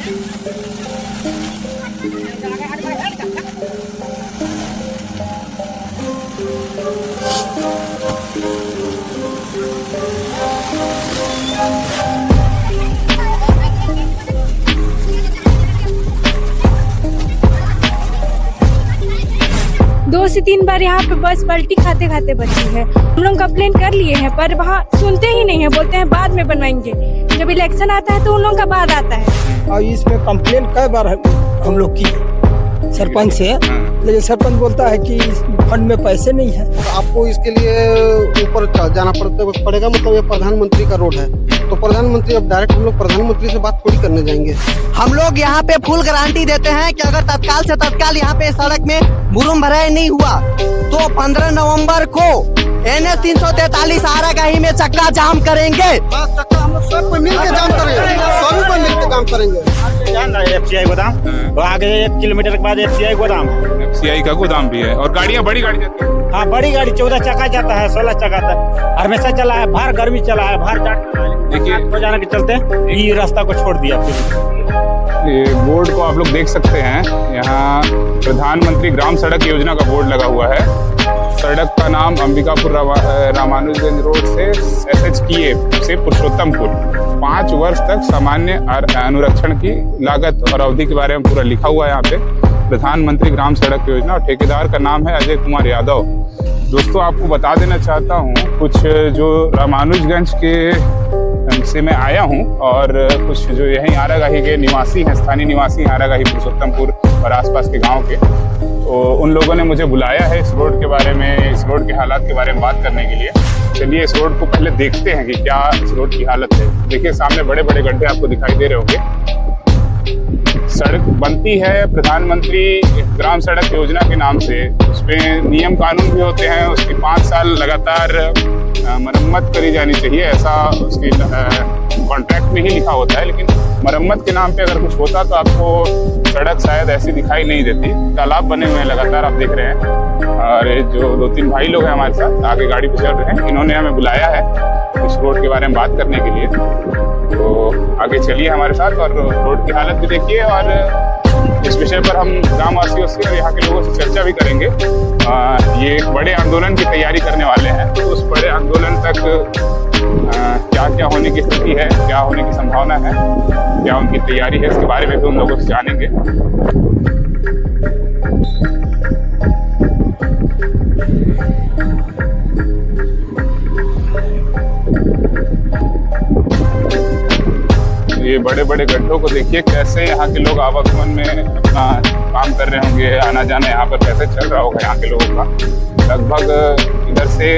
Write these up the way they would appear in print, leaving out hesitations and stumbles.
दो से तीन बार यहाँ पे बस पलटी खाते खाते बची है। हम लोग कंप्लेन कर लिए हैं पर वहाँ सुनते ही नहीं है, बोलते हैं बाद में बनवाएंगे। जब इलेक्शन आता है तो उन लोगों का बाद आता है। और इसमें कंप्लेन कई बार हम लोग की सरपंच से, लेकिन सरपंच बोलता है कि इस फंड में पैसे नहीं है। आपको इसके लिए ऊपर जाना पड़ेगा, मतलब ये प्रधानमंत्री का रोड है, तो प्रधानमंत्री अब डायरेक्ट हम लोग प्रधानमंत्री से बात थोड़ी करने जाएंगे। हम लोग यहाँ पे फुल गारंटी देते हैं कि अगर तत्काल से तत्काल यहाँ पे सड़क में मुरुम भराई नहीं हुआ तो 15 नवंबर को NH 343 आरागाही में चक्का जाम करेंगे। चक्का हम लोग सब कोई मिलकर जाम करेंगे, सभी कोई मिलकर काम करेंगे। FCI गोदाम, तो आगे 1 किलोमीटर के बाद FCI गोदाम, FCI का गोदाम भी है। और गाड़ियाँ बड़ी गाड़ी जाती है? हाँ बड़ी गाड़ी 14 चक्का जाता है, 16 चक्का तक हमेशा चला है। बाहर गर्मी चला है, बाहर देखिए हो जाने के चलते ये रास्ता को छोड़ दिया। ये बोर्ड को आप लोग देख सकते हैं, यहाँ प्रधानमंत्री ग्राम सड़क योजना का बोर्ड लगा हुआ है। सड़क का नाम अंबिकापुर रामानुजगंज रोड से SHTA से पुरुषोत्तमपुर 5 वर्ष तक सामान्य अनुरक्षण की लागत और अवधि के बारे में पूरा लिखा हुआ है यहाँ पे। प्रधानमंत्री ग्राम सड़क योजना और ठेकेदार का नाम है अजय कुमार यादव। दोस्तों आपको बता देना चाहता हूँ कुछ जो रामानुजगंज के से मैं आया हूँ और कुछ जो यहीं आरागाही के निवासी हैं, स्थानीय निवासी हैं आरागाही पुरुषोत्तमपुर और आसपास के गांव के, तो उन लोगों ने मुझे बुलाया है इस रोड के बारे में, इस रोड के हालात के बारे में बात करने के लिए। चलिए इस रोड को पहले देखते हैं कि क्या इस रोड की हालत है। देखिए सामने बड़े बड़े गड्ढे आपको दिखाई दे रहे होंगे। सड़क बनती है प्रधानमंत्री ग्राम सड़क योजना के नाम से, उसमें नियम कानून भी होते हैं, उसकी 5 साल लगातार मरम्मत करी जानी चाहिए, ऐसा उसकी कॉन्ट्रैक्ट में ही लिखा होता है। लेकिन मरम्मत के नाम पे अगर कुछ होता तो आपको सड़क शायद ऐसी दिखाई नहीं देती। तालाब बने हुए हैं लगातार, आप देख रहे हैं। और जो 2-3 भाई लोग हैं हमारे साथ आगे गाड़ी पे चल रहे हैं, इन्होंने हमें बुलाया है इस रोड के बारे में बात करने के लिए। तो आगे चलिए हमारे साथ और रोड की हालत भी देखिए और इस विषय पर हम ग्रामवासियों से और यहाँ के लोगों से चर्चा भी करेंगे। ये एक बड़े आंदोलन की तैयारी करने वाले हैं, तो उस बड़े आंदोलन तक क्या क्या होने की स्थिति है, क्या होने की संभावना है, क्या उनकी तैयारी है, इसके बारे में भी उन लोगों से जानेंगे। ये बड़े बड़े गड्ढों को देखिए, कैसे यहाँ के लोग आवागमन में अपना काम कर रहे होंगे, आना जाना यहाँ पर कैसे चल रहा होगा यहाँ के लोगों का। लगभग इधर से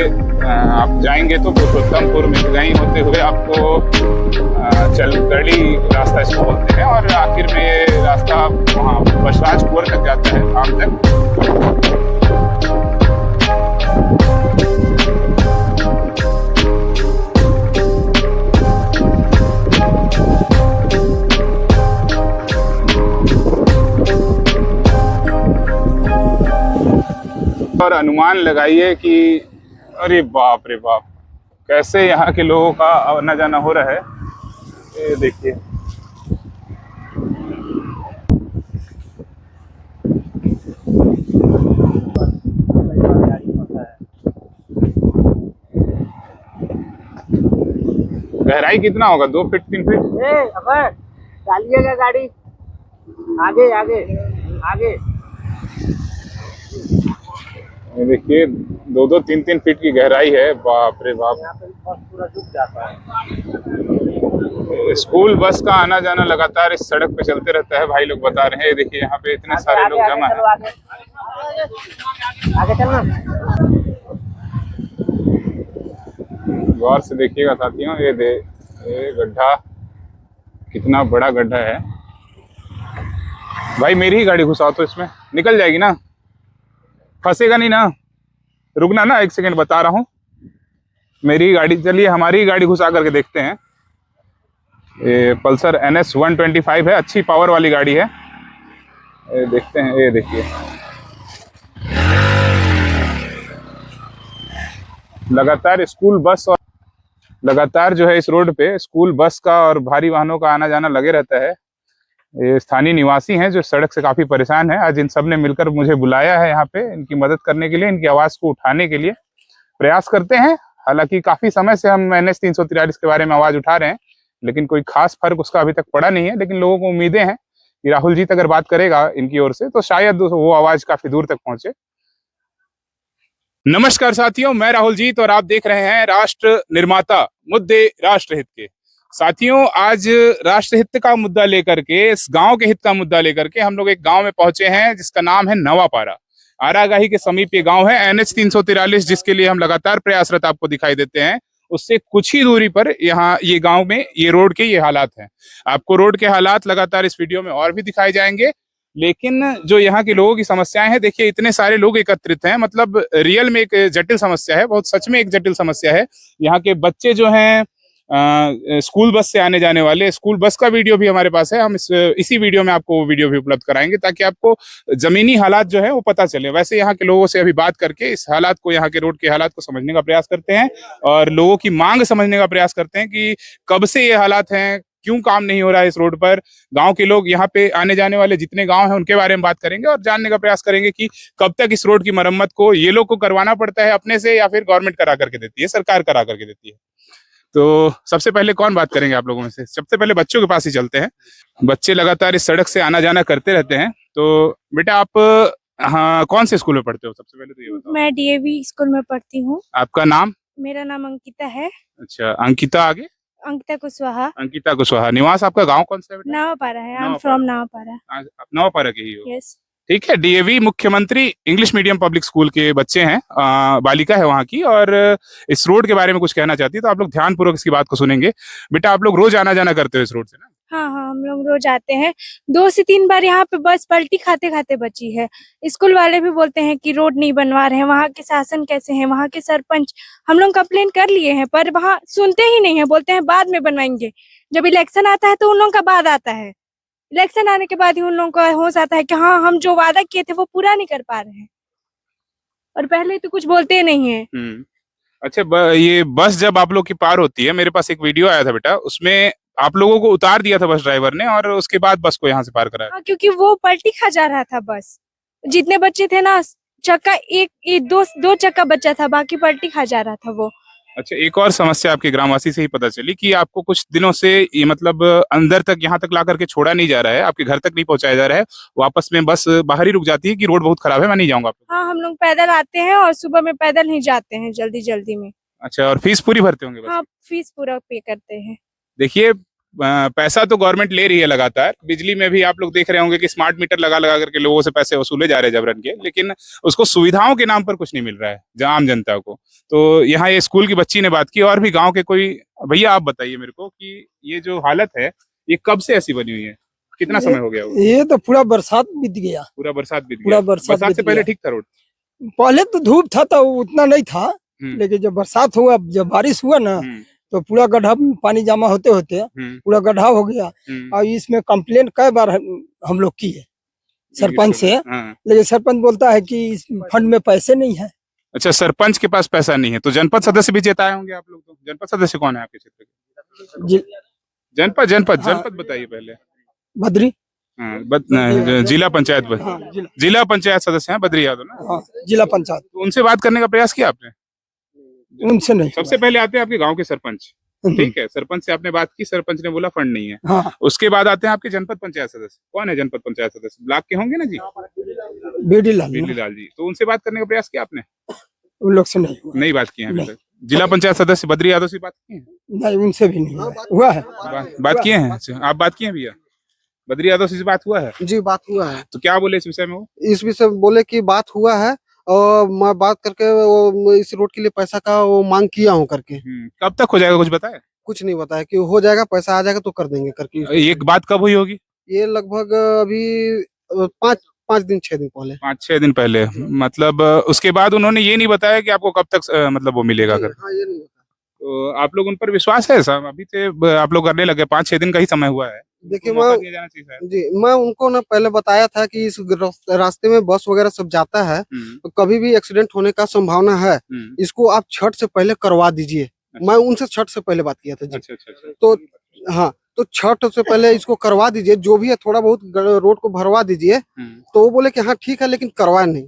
आप जाएंगे तो पुरुषोत्तमपुर में गई होते हुए आपको चलगढ़ी रास्ता इसको बोलते हैं और आखिर में ये रास्ता वहाँ बसराज कुंवर तक जाता है, आम तक। और अनुमान लगाइए कि अरे बाप रे बाप, कैसे यहाँ के लोगों का आना जाना हो रहा है। ये देखिए गहराई कितना होगा? 2 फीट 3 फीट? डालिएगा गाड़ी आगे आगे आगे। ये देखिए 2-2 3-3 फीट की गहराई है। बाप रे बाप, पूरा डूब जाता है। स्कूल बस का आना जाना लगातार इस सड़क पे चलते रहता है, भाई लोग बता रहे हैं। ये देखिए यहाँ पे इतने सारे लोग जमा हैं। आगे चलना, गौर से देखिएगा साथियों। ये गड्ढा कितना बड़ा गड्ढा है। भाई मेरी ही गाड़ी घुसाओ तो इसमें निकल जाएगी ना, फंसेगा नहीं ना? रुकना ना 1 सेकंड, बता रहा हूँ। मेरी गाड़ी, चलिए हमारी गाड़ी घुसा करके देखते हैं। ये पल्सर NS 125 है, अच्छी पावर वाली गाड़ी है। ये देखते हैं, ये देखिए लगातार स्कूल बस और लगातार जो है इस रोड पे स्कूल बस का और भारी वाहनों का आना जाना लगे रहता है। ये स्थानीय निवासी हैं जो सड़क से काफी परेशान हैं। आज इन सब ने मिलकर मुझे बुलाया है यहाँ पे इनकी मदद करने के लिए, इनकी आवाज को उठाने के लिए प्रयास करते हैं। हालांकि काफी समय से हम NH 343 के बारे में आवाज उठा रहे हैं, लेकिन कोई खास फर्क उसका अभी तक पड़ा नहीं है। लेकिन लोगों को उम्मीदें हैं कि राहुल जी अगर बात करेगा इनकी ओर से तो शायद वो आवाज काफी दूर तक पहुंचे। नमस्कार साथियों, मैं राहुल जीत और आप देख रहे हैं राष्ट्र निर्माता मुद्दे राष्ट्रहित के। साथियों, आज राष्ट्रहित का मुद्दा लेकर के, इस गांव के हित का मुद्दा लेकर के हम लोग एक गांव में पहुंचे हैं जिसका नाम है नवापारा। आरागाही के समीप ये गांव है। NH 343 जिसके लिए हम लगातार प्रयासरत आपको दिखाई देते हैं, उससे कुछ ही दूरी पर यहाँ ये गांव में ये रोड के ये हालात हैं। आपको रोड के हालात लगातार इस वीडियो में और भी दिखाए जाएंगे, लेकिन जो यहाँ के लोगों की समस्याएं हैं, देखिए इतने सारे लोग एकत्रित हैं, मतलब रियल में एक जटिल समस्या है, बहुत सच में एक जटिल समस्या है। यहाँ के बच्चे जो हैं स्कूल बस से आने जाने वाले, स्कूल बस का वीडियो भी हमारे पास है। हम इसी वीडियो में आपको वो वीडियो भी उपलब्ध कराएंगे ताकि आपको जमीनी हालात जो है वो पता चले। वैसे यहाँ के लोगों से अभी बात करके इस हालात को, यहाँ के रोड के हालात को समझने का प्रयास करते हैं और लोगों की मांग समझने का प्रयास करते हैं कि कब से ये हालात हैं, क्यों काम नहीं हो रहा है इस रोड पर। गांव के लोग, यहाँ पे आने जाने वाले जितने गांव हैं उनके बारे में बात करेंगे और जानने का प्रयास करेंगे कि कब तक इस रोड की मरम्मत को ये लोग को करवाना पड़ता है अपने से, या फिर गवर्नमेंट करा करके देती है, सरकार करा करके देती है। तो सबसे पहले कौन बात करेंगे आप लोगों में से? सबसे पहले बच्चों के पास ही चलते हैं। बच्चे लगातार इस सड़क से आना जाना करते रहते हैं। तो बेटा आप कौन से स्कूल में पढ़ते हो? सबसे पहले तो ये बताओ। मैं DAV स्कूल में पढ़ती हूँ। आपका नाम? मेरा नाम अंकिता है। अच्छा, अंकिता। आगे? अंकिता कुशवाहा। अंकिता कुशवाहा। निवास आपका गाँव कौन सा है बेटा? नवापारा है। I am from Navapara. आप नवापारा के ही हो? यस। ठीक है। DAV मुख्यमंत्री इंग्लिश मीडियम पब्लिक स्कूल के बच्चे हैं, बालिका है वहाँ की, और इस रोड के बारे में कुछ कहना चाहती है, तो आप लोग ध्यानपूर्वक इसकी बात को सुनेंगे। बेटा आप लोग रोज आना जाना करते हो इस रोड से ना? हाँ हाँ, हम लोग रोज आते हैं। 2 से 3 बार यहाँ पे बस पलटी खाते खाते बची है। स्कूल वाले भी बोलते हैं कि रोड नहीं बनवा रहे हैं। वहाँ के शासन कैसे हैं, वहाँ के सरपंच, हम लोग कंप्लेन कर लिए हैं पर वहाँ सुनते ही नहीं है, बोलते हैं बाद में बनवाएंगे। जब इलेक्शन आता है तो उन लोगों का बाद आता है। इलेक्शन आने के बाद ही उन लोगों का होश आता है कि हाँ, हम जो वादा किए थे वो पूरा नहीं कर पा रहे हैं, और पहले तो कुछ बोलते नहीं है। अच्छा, ये बस जब आप लोग की पार होती है, मेरे पास एक वीडियो आया था बेटा, उसमें आप लोगों को उतार दिया था बस ड्राइवर ने और उसके बाद बस को यहाँ से पार कराया। हाँ, क्योंकि वो पलटी खा जा रहा था बस। जितने बच्चे थे ना, चक्का दो चक्का बच्चा था, बाकी पलटी खा जा रहा था वो। अच्छा, एक और समस्या आपके ग्रामवासी से ही पता चली कि आपको कुछ दिनों से ये मतलब अंदर तक, यहाँ तक ला करके छोड़ा नहीं जा रहा है, आपके घर तक नहीं पहुंचाया जा रहा है, वापस में बस बाहर ही रुक जाती है कि रोड बहुत खराब है, मैं नहीं जाऊंगा। हाँ, हम लोग पैदल आते हैं और सुबह में पैदल ही जाते हैं, जल्दी जल्दी में। अच्छा, और फीस पूरी भरते होंगे? हाँ, फीस पूरा पे करते हैं। देखिए, पैसा तो गवर्नमेंट ले रही है लगातार। बिजली में भी आप लोग देख रहे होंगे कि स्मार्ट मीटर लगा लगा करके लोगों से पैसे वसूले जा रहे हैं जबरन के, लेकिन उसको सुविधाओं के नाम पर कुछ नहीं मिल रहा है आम जनता को। तो यहाँ ये स्कूल की बच्ची ने बात की, और भी गांव के कोई भैया, आप बताइए मेरे को कि ये जो हालत है ये कब से ऐसी बनी हुई है, कितना समय हो गया? ये तो पूरा बरसात बीत गया। पूरा बरसात बीत पूरा गया? बरसात से बीत पहले गया। ठीक था रोड? पहले तो धूप था तो उतना नहीं था, लेकिन जब बरसात हुआ, जब बारिश हुआ ना, तो पूरा गड्ढा में पानी जमा होते होते पूरा गड्ढा हो गया। और इसमें कंप्लेन कई बार हम लोग की है सरपंच से, लेकिन सरपंच बोलता है कि इस फंड में पैसे नहीं है। अच्छा, सरपंच के पास पैसा नहीं है, तो जनपद सदस्य भी चेताए होंगे आप लोग। तो जनपद सदस्य कौन है आपके क्षेत्र के? जनपद बताइए पहले। बद्री। जिला पंचायत, जिला पंचायत सदस्य हैं बद्री यादव ना? हाँ, जिला पंचायत। तो उनसे बात करने का प्रयास किया आपने? उनसे नहीं। सबसे पहले आते हैं आपके गांव के सरपंच, ठीक है, सरपंच से आपने बात की, सरपंच ने बोला फंड नहीं है। हाँ। उसके बाद आते हैं आपके जनपद पंचायत सदस्य। कौन है जनपद पंचायत सदस्य? ब्लॉक के होंगे ना जी? बीडी लाल जी। तो उनसे बात करने का प्रयास किया आपने? उन लोग से नहीं बात की है अभी तक। जिला पंचायत सदस्य बद्री यादव से बात की है? नहीं, उनसे भी नहीं हुआ है। बात किए हैं? अच्छा, आप बात किए हैं भैया? बद्री यादव से बात हुआ है? जी, बात हुआ है। तो क्या बोले इस विषय में वो? इस विषय में बोले कि बात हुआ है और मैं बात करके वो इस रोड के लिए पैसा का वो मांग किया हूँ करके। कब तक हो जाएगा कुछ बताया? कुछ नहीं बताया कि हो जाएगा, पैसा आ जाएगा तो कर देंगे करके। एक बात कब हुई होगी? ये लगभग अभी 5 दिन 6 दिन पहले। 5-6 दिन पहले। मतलब उसके बाद उन्होंने ये नहीं बताया कि आपको कब तक मतलब वो मिलेगा कर? हाँ, ये नहीं बताया। तो आप लोग उन पर विश्वास है साहब? अभी से आप लोग करने लगे, 5-6 दिन का ही समय हुआ है। देखिए, मैं उनको ना पहले बताया था कि इस रास्ते में बस वगैरह सब जाता है, तो कभी भी एक्सीडेंट होने का संभावना है, इसको आप छठ से पहले करवा दीजिए। मैं उनसे छठ से पहले बात किया था जी। अच्छा। तो हाँ, तो छठ से पहले इसको करवा दीजिए, जो भी है थोड़ा बहुत रोड को भरवा दीजिए। तो वो बोले कि हाँ ठीक है, लेकिन करवाए नहीं।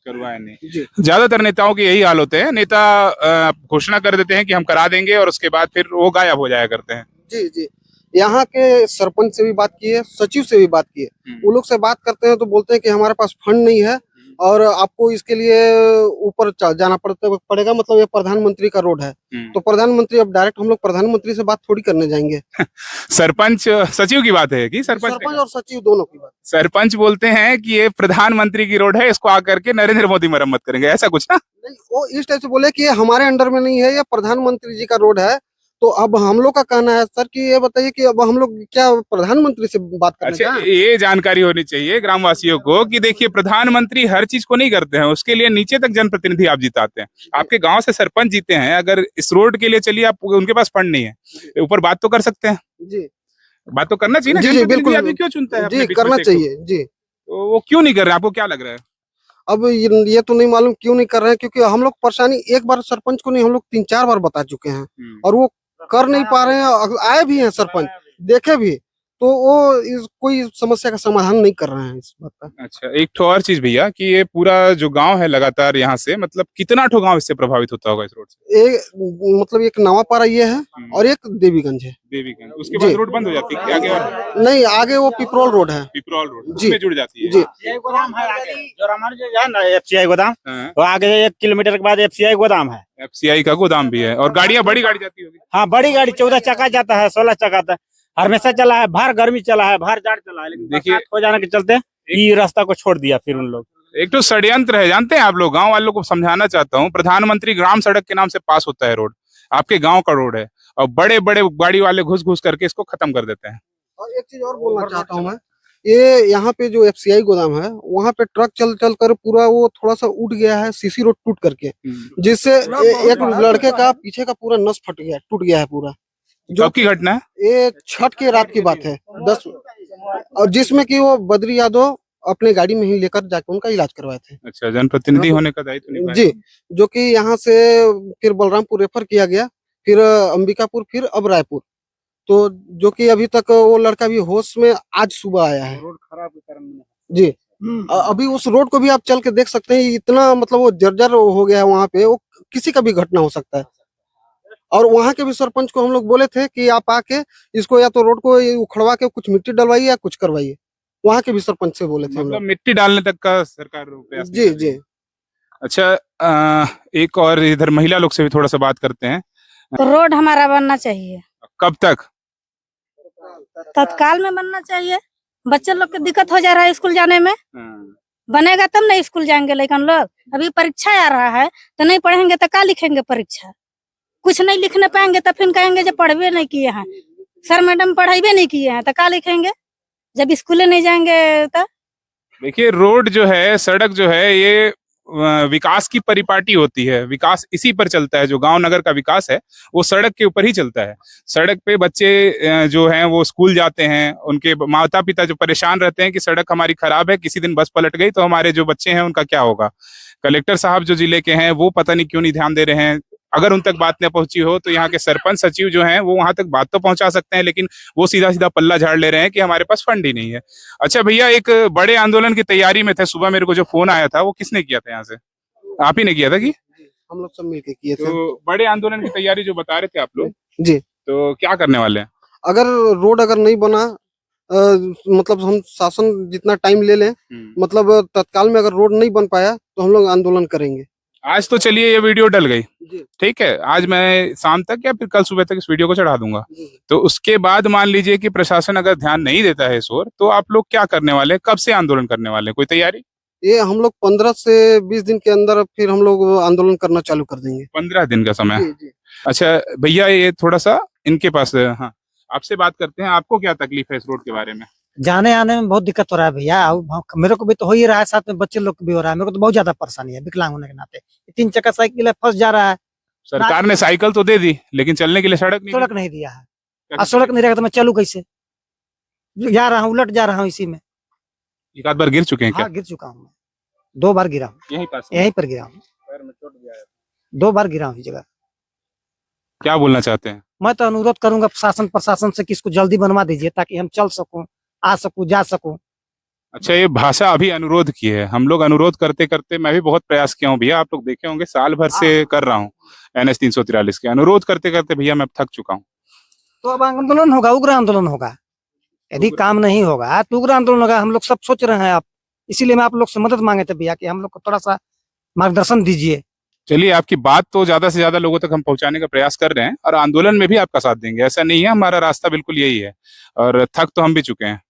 करवाए नहीं। जी ज्यादातर नेताओं के यही हाल होते हैं, नेता घोषणा कर देते हैं कि हम करा देंगे और उसके बाद फिर वो गायब हो जाया करते हैं। जी जी, यहाँ के सरपंच से भी बात की है, सचिव से भी बात की है। वो लोग से बात करते हैं तो बोलते हैं कि हमारे पास फंड नहीं है और आपको इसके लिए ऊपर जाना पड़ेगा, मतलब ये प्रधानमंत्री का रोड है। तो प्रधानमंत्री, अब डायरेक्ट हम लोग प्रधानमंत्री से बात थोड़ी करने जाएंगे। सरपंच सचिव की बात है कि सरपंच और सचिव दोनों की बात। सरपंच बोलते हैं कि ये प्रधानमंत्री की रोड है, इसको आकर के नरेंद्र मोदी मरम्मत करेंगे, ऐसा कुछ ना। नहीं, वो इस टाइप से बोले कि ये हमारे अंडर में नहीं है, ये प्रधानमंत्री जी का रोड है। तो अब हम लोग का कहना है सर कि ये बताइए कि अब हम लोग क्या प्रधानमंत्री से बात करने अच्छा, जाएं? ये जानकारी होनी चाहिए ग्रामवासियों को कि देखिए प्रधानमंत्री हर चीज को नहीं करते हैं, उसके लिए नीचे तक जनप्रतिनिधि आप जिताते हैं। आपके गांव से सरपंच जीते हैं, अगर इस रोड के लिए चलिए आप, उनके पास फंड नहीं है, ऊपर बात तो कर सकते हैं। जी बात तो करना चाहिए ना, जी, जनप्रतिनिधि बिल्कुल। आदमी क्यों चुनता है अपने जी, बीच में करना से को? चाहिए जी। तो वो क्यों नहीं कर रहे, आपको क्या लग रहा है? अब ये तो नहीं मालूम क्यों नहीं कर रहे हैं, क्योंकि हम लोग परेशानी एक बार सरपंच को नहीं, हम लोग 3-4 बार बता चुके हैं और वो कर नहीं पा रहे हैं। आए भी हैं सरपंच, देखे भी, तो वो कोई समस्या का समाधान नहीं कर रहे हैं इस बात का। अच्छा, एक ठो और चीज भैया कि ये पूरा जो गांव है लगातार यहाँ से, मतलब कितना ठो गांव इससे प्रभावित होता होगा इस रोड से? मतलब एक नवापारा ये है और एक देवीगंज है। देवीगंज, उसके बाद रोड बंद हो जाती है आगे? और नहीं, आगे वो पिपरोल रोड है। पिपरौल रोड जी। उसमें जुड़ जाती है। जी गोदाम है आगे, जो रामानुज है ना FCI गोदाम, हाँ, वो आगे 1 किलोमीटर के बाद FCI गोदाम है। FCI का गोदाम भी है और गाड़ियां, बड़ी गाड़ी जाती होगी। हाँ, बड़ी गाड़ी 14 चक्का जाता है, 16 चक्का आता है, हमेशा चला है। बाहर गर्मी चला है, बाहर जाड़ चला है, लेकिन देखिए- बरसात हो जाने के चलते ये रास्ता को छोड़ दिया फिर उन लोग। एक तो षड्यंत्र है, जानते हैं आप लोग। गांव वालों को समझाना चाहता हूँ, प्रधानमंत्री ग्राम सड़क के नाम से पास होता है रोड, आपके गांव का रोड है, और बड़े बड़े गाड़ी वाले घुस घुस करके इसको खत्म कर देते हैं। और एक चीज और बोलना चाहता हूँ मैं, ये यहाँ पे जो FCI गोदाम है, वहाँ पे ट्रक चल चल कर पूरा वो थोड़ा सा उठ गया है, CC रोड टूट करके, जिससे एक लड़के का पीछे का पूरा नस फट गया, टूट गया है पूरा। कब की घटना है? ये छठ के रात की बात है 10, और जिसमें कि वो बद्री यादव अपने गाड़ी में ही लेकर जाकर उनका इलाज करवाए थे। अच्छा, जनप्रतिनिधि होने का दायित्व निभाया। जी, जो कि यहाँ से फिर बलरामपुर रेफर किया गया, फिर अंबिकापुर, फिर अब रायपुर। तो जो कि अभी तक वो लड़का भी होश में आज सुबह आया है। रोड खराब के कारण जी, अभी उस रोड को भी आप चल के देख सकते हैं, इतना मतलब वो जर्जर हो गया है वहाँ पे, वो किसी का भी घटना हो सकता है। और वहाँ के भी सरपंच को हम लोग बोले थे कि आप आके इसको या तो रोड को उखड़वा के कुछ मिट्टी डलवाइए या कुछ करवाइए। वहाँ के भी सरपंच से बोले थे हम मतलब लोग। मिट्टी डालने तक का सरकार प्रयास जी कर रही है। जी। अच्छा, एक और इधर महिला लोग से भी थोड़ा सा बात करते हैं। तो रोड हमारा बनना चाहिए, कब तक? तत्काल में बनना चाहिए। बच्चे लोग को दिक्कत हो जा रहा है स्कूल जाने में, बनेगा तब ना स्कूल जाएंगे। लेकिन लोग अभी परीक्षा आ रहा है तो नहीं पढ़ेंगे तो क्या लिखेंगे परीक्षा? कुछ नहीं लिखने पाएंगे तो फिर कहेंगे जब पढ़वे नहीं किए हैं, सर मैडम पढ़ाई नहीं किए हैं, तो क्या लिखेंगे जब स्कूल नहीं जाएंगे? तो देखिए, रोड जो है, सड़क जो है, ये विकास की परिपाटी होती है। विकास इसी पर चलता है, जो गांव नगर का विकास है वो सड़क के ऊपर ही चलता है। सड़क पे बच्चे जो हैं वो स्कूल जाते हैं, उनके माता पिता जो परेशान रहते हैं कि सड़क हमारी खराब है, किसी दिन बस पलट गई तो हमारे जो बच्चे हैं उनका क्या होगा। कलेक्टर साहब जो जिले के हैं वो पता नहीं क्यों नहीं ध्यान दे रहे हैं। अगर उन तक बात न पहुंची हो तो यहाँ के सरपंच सचिव जो हैं वो वहां तक बात तो पहुंचा सकते हैं, लेकिन वो सीधा सीधा पल्ला झाड़ ले रहे हैं कि हमारे पास फंड ही नहीं है। अच्छा भैया, एक बड़े आंदोलन की तैयारी में थे, सुबह मेरे को जो फोन आया था वो किसने किया था? यहाँ से आप ही ने किया था कि? हम लोग सब मिलके किए थे। तो बड़े आंदोलन की तैयारी जो बता रहे थे आप लोग, जी, तो क्या करने वाले हैं? अगर रोड अगर नहीं बना, मतलब हम शासन जितना टाइम ले लें, मतलब तत्काल में अगर रोड नहीं बन पाया तो हम लोग आंदोलन करेंगे। आज तो चलिए ये वीडियो डल गई, जी ठीक है, आज मैं शाम तक या फिर कल सुबह तक इस वीडियो को चढ़ा दूंगा। जी। तो उसके बाद मान लीजिए कि प्रशासन अगर ध्यान नहीं देता है इस ओर, तो आप लोग क्या करने वाले हैं? कब से आंदोलन करने वाले हैं? कोई तैयारी? ये हम लोग 15 से 20 दिन के अंदर फिर हम लोग आंदोलन करना चालू कर देंगे। 15 दिन का समय? जी जी। अच्छा भैया, ये थोड़ा सा इनके पास, हाँ, आपसे बात करते हैं। आपको क्या तकलीफ है इस रोड के बारे में? जाने आने में बहुत दिक्कत हो रहा है भैया। मेरे को भी तो हो ही रहा है, साथ में बच्चे लोग को भी हो रहा है। मेरे को तो बहुत ज्यादा परेशानी है विकलांग होने के नाते। 3 चक्का साइकिल है, फंस जा रहा है। सरकार ने साइकिल तो दे दी, लेकिन चलने के लिए सड़क नहीं सड़क दी। नहीं दिया है। सड़क नहीं रहेगा तो मैं चलूँ कैसे? जा रहा हूँ, उलट जा रहा हूँ इसी में। एक आध बार गिर चुके हैं क्या? हाँ, गिर चुका हूँ मैं, 2 बार गिरा हूँ। यहीं पास? यहीं पर गिरा हूँ, पैर में चोट गया है। 2 बार गिरा हूँ इस जगह। क्या बोलना चाहते हैं? मैं तो अनुरोध करूंगा शासन प्रशासन से कि इसको जल्दी बनवा दीजिए ताकि हम चल सकूं, आ सकूं, जा सकूं। अच्छा, ये भाषा अभी अनुरोध की है। हम लोग अनुरोध करते करते मैं भी बहुत प्रयास किया हूँ भैया, आप लोग देखे होंगे, साल भर से कर रहा हूँ NH 343 के अनुरोध करते करते भैया मैं अब थक चुका हूँ। तो अब आंदोलन होगा, उग्र आंदोलन होगा। यदि काम नहीं होगा तो उग्र आंदोलन होगा। हम लोग सब सोच रहे हैं, आप इसीलिए मैं आप लोग से मदद मांगे थे भैया कि हम लोग को थोड़ा सा मार्गदर्शन दीजिए। चलिए, आपकी बात तो ज्यादा से ज्यादा लोगों तक हम पहुंचाने का प्रयास कर रहे हैं और आंदोलन में भी आपका साथ देंगे, ऐसा नहीं है, हमारा रास्ता बिल्कुल यही है और थक तो हम भी चुके हैं।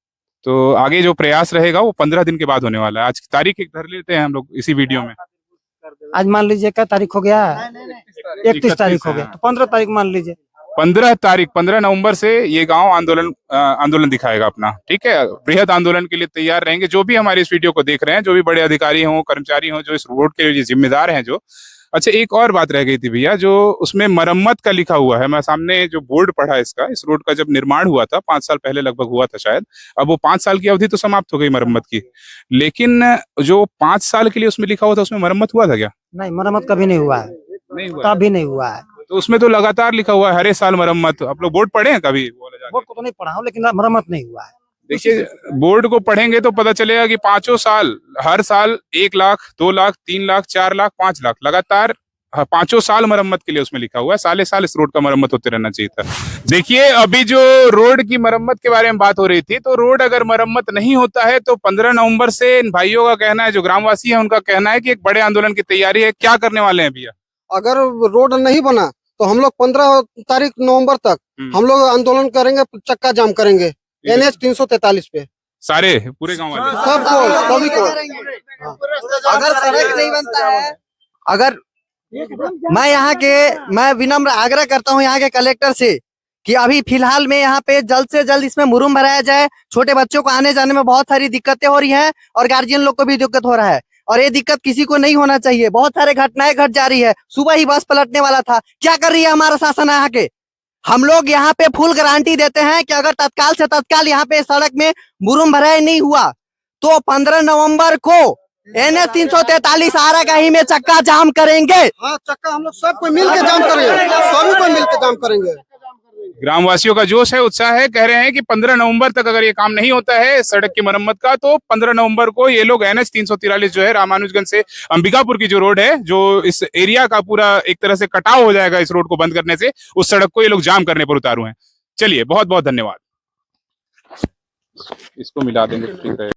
तो आगे जो प्रयास रहेगा वो 15 दिन के बाद होने वाला है। आज की तारीख एक धर लेते हैं हम लोग इसी वीडियो में। आज मान लीजिए क्या तारीख हो गया, 31 तारीख हो गया, तो 15 तारीख मान लीजिए। 15 नवंबर से ये गांव आंदोलन दिखाएगा अपना, ठीक है। बृहद आंदोलन के लिए तैयार रहेंगे। जो भी हमारे इस वीडियो को देख रहे हैं, जो भी बड़े अधिकारी हों, कर्मचारी हों, जो इस रोड के लिए जिम्मेदार हैं, जो अच्छा, एक और बात रह गई थी भैया, जो उसमें मरम्मत का लिखा हुआ है। मैं सामने जो बोर्ड पढ़ा इसका, इस रोड का जब निर्माण हुआ था 5 साल पहले लगभग हुआ था शायद, अब वो 5 साल की अवधि तो समाप्त हो गई मरम्मत की, लेकिन जो 5 साल के लिए उसमें लिखा हुआ था उसमें मरम्मत हुआ था क्या? नहीं, मरम्मत कभी नहीं हुआ है, नहीं हुआ। कभी नहीं हुआ है। तो उसमें तो लगातार लिखा हुआ है हर साल मरम्मत। आप लोग बोर्ड पढ़े हैं कभी? बोर्ड को तो नहीं पढ़ा हूँ, लेकिन मरम्मत नहीं हुआ है। देखिए, बोर्ड को पढ़ेंगे तो पता चलेगा कि 5 साल, हर साल 1 लाख, 2 लाख, 3 लाख, 4 लाख, 5 लाख लगातार 5 साल मरम्मत के लिए उसमें लिखा हुआ है। साले साल इस रोड का मरम्मत होते रहना चाहिए था। देखिए, अभी जो रोड की मरम्मत के बारे में बात हो रही थी, तो रोड अगर मरम्मत नहीं होता है तो 15 नवंबर से इन भाइयों का कहना है, जो ग्रामवासी है उनका कहना है कि एक बड़े आंदोलन की तैयारी है। क्या करने वाले हैं भैया? अगर रोड नहीं बना तो हम लोग 15 तारीख नवंबर तक हम लोग आंदोलन करेंगे, चक्का जाम करेंगे NH 343 पे। सारे पूरे गांव वाले सबको, सभी को। अगर सड़क नहीं बनता है, अगर मैं विनम्र आग्रह करता हूं यहाँ के कलेक्टर से कि अभी फिलहाल में यहाँ पे जल्द से जल्द इसमें मुरुम भराया जाए। छोटे बच्चों को आने जाने में बहुत सारी दिक्कतें हो रही हैं और गार्जियन लोग को भी दिक्कत हो रहा है, और ये दिक्कत किसी को नहीं होना चाहिए। बहुत सारे घटनाएं घट जा रही है। सुबह ही बस पलटने वाला था। क्या कर रही है हमारा शासन यहाँ के? हम लोग यहाँ पे फुल गारंटी देते हैं कि अगर तत्काल से तत्काल यहाँ पे सड़क में मुरुम भराई नहीं हुआ तो 15 नवंबर को NH 343 आरागाही में चक्का जाम करेंगे। हाँ, चक्का हम लोग सबको मिल के जाम करेंगे, सभी को मिल के जाम करेंगे। ग्रामवासियों का जोश है, उत्साह है। कह रहे हैं कि 15 नवंबर तक अगर ये काम नहीं होता है सड़क की मरम्मत का, तो 15 नवंबर को ये लोग NH 343 जो है रामानुजगंज से अंबिकापुर की जो रोड है, जो इस एरिया का पूरा एक तरह से कटाव हो जाएगा इस रोड को बंद करने से, उस सड़क को ये लोग जाम करने पर उतारू हैं। चलिए, बहुत बहुत धन्यवाद। इसको मिला देंगे, ठीक है।